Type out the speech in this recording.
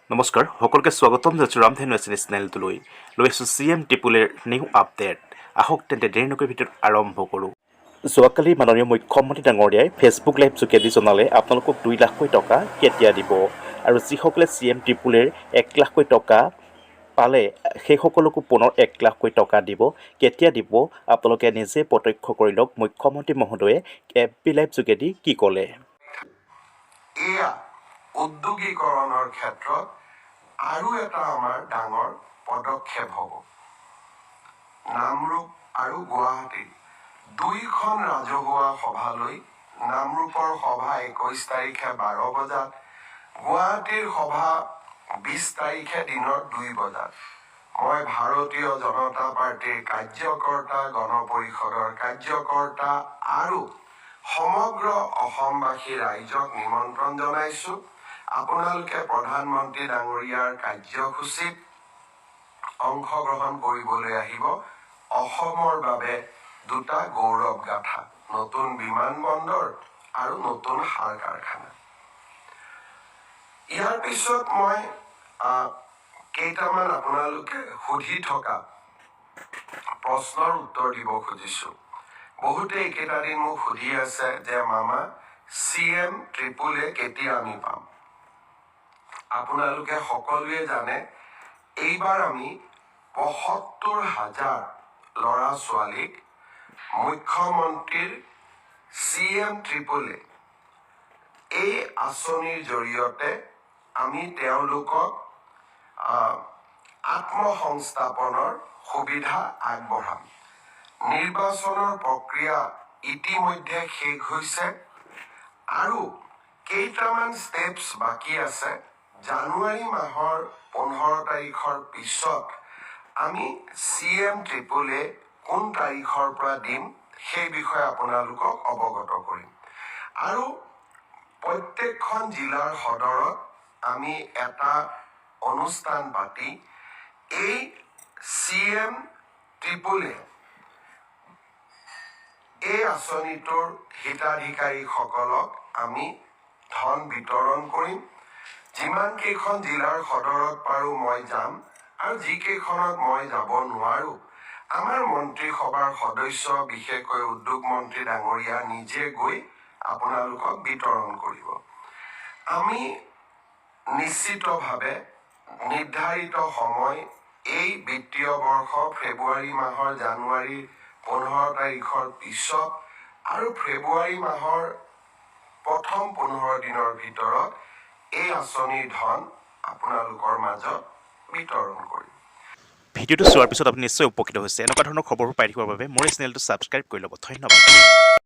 নমস্কাৰ সকলোকে স্বাগতম জনাইছোঁ ৰামধেনু এছএনএছ চেনেলটোলৈ লৈ আছোঁ CM ত্ৰিপুলেৰ নিউ আপডেট। আহক তেন্তে দেৰি নকৰি ভিডিঅ'টো আৰম্ভ কৰোঁ। যোৱাকালি মাননীয় মুখ্যমন্ত্ৰী ডাঙৰীয়াই ফেচবুক লাইভ যোগেদি জনালে আপোনালোকক 2 লাখকৈ টকা কেতিয়া দিব, আৰু যিসকলে CM ত্ৰিপুলেৰ 1 লাখকৈ টকা পালে সেই সকলকো পুনৰ 1 লাখকৈ টকা দিব। কেতিয়া দিব আপোনালোকে নিজে প্ৰত্যক্ষ কৰি লওক। মুখ্যমন্ত্ৰী মহোদয়ে FB লাইভ যোগেদি কি ক'লে। এয়া উদ্যোগীকৰণৰ ক্ষেত্ৰত আৰু এটা আমাৰ ডাঙৰ পদক্ষেপ হ'ব। নামৰূপ আৰু গুৱাহাটীৰ দুইখন ৰাজহুৱা সভালৈ নামৰূপৰ সভা 21 তাৰিখে 12 বজাত, গুৱাহাটীৰ সভা 20 তাৰিখে দিনৰ 2 বজাত মই ভাৰতীয় জনতা পাৰ্টীৰ কাৰ্যকৰ্তা, গণ পৰিষদৰ কাৰ্যকৰ্তা আৰু সমগ্ৰ অসমবাসী ৰাইজক নিমন্ত্ৰণ জনাইছোঁ। আপোনালোকে প্ৰধানমন্ত্ৰী ডাঙৰীয়াৰ কাৰ্যসূচীত অংশগ্ৰহণ কৰিবলৈ আহিব। অসমৰ বাবে দুটা গৌৰৱ গাথা, নতুন বিমানবন্দৰ আৰু নতুন সাৰ কাৰখানা। ইয়াৰ পিছত মই কেইটামান আপোনালোকে সুধি থকা প্ৰশ্নৰ উত্তৰ দিব খুজিছোঁ। বহুতে এইকেইটা দিন মোক সুধি আছে যে মামা CM ত্ৰিপুলে কেতিয়া আমি পাম। আপোনালোকে সকলোৱে জানে এইবাৰ আমি ৭৫,০০০ ল'ৰা ছোৱালীক মুখ্যমন্ত্ৰীৰ CM ত্ৰিপুলে এই আঁচনিৰ জৰিয়তে আমি তেওঁলোকক আত্মসংস্থাপনৰ সুবিধা আগবঢ়াম। নিৰ্বাচনৰ প্ৰক্ৰিয়া ইতিমধ্যে শেষ হৈছে আৰু কেইটামান ষ্টেপছ বাকী আছে। জানুৱাৰী মাহৰ 15 তাৰিখৰ পিছত আমি CM ত্ৰিপুলে কোন তাৰিখৰ পৰা দিম সেই বিষয়ে আপোনালোকক অৱগত কৰিম। আৰু প্ৰত্যেকখন জিলাৰ সদৰত আমি এটা অনুষ্ঠান পাতি এই CM ত্ৰিপুলে এই আঁচনিটোৰ হিতাধিকাৰীসকলক আমি ধন বিতৰণ কৰিম। যিমান কেইখন জিলাৰ সদৰত পাৰোঁ মই যাম, আৰু যিকেইখনত মই যাব নোৱাৰোঁ আমাৰ মন্ত্ৰীসভাৰ সদস্য, বিশেষকৈ উদ্যোগ মন্ত্ৰী ডাঙৰীয়া নিজে গৈ আপোনালোকক বিতৰণ কৰিব। আমি নিশ্চিতভাৱে নিৰ্ধাৰিত সময় এই বিত্তীয় বৰ্ষ ফেব্ৰুৱাৰী মাহৰ জানুৱাৰীৰ 15 তাৰিখৰ পিছত আৰু ফেব্ৰুৱাৰী মাহৰ প্ৰথম 15 দিনৰ ভিতৰত এই আঁচনিৰ ধন আপোনালোকৰ মাজত বিতৰণ কৰিম। ভিডিঅ'টো চোৱাৰ পিছত আপুনি নিশ্চয় উপকৃত হৈছে। এনেকুৱা ধৰণৰ খবৰবোৰ পাই থাকিবৰ বাবে মোৰ এই চেনেলটো ছাবস্ক্ৰাইব কৰি ল'ব। ধন্যবাদ।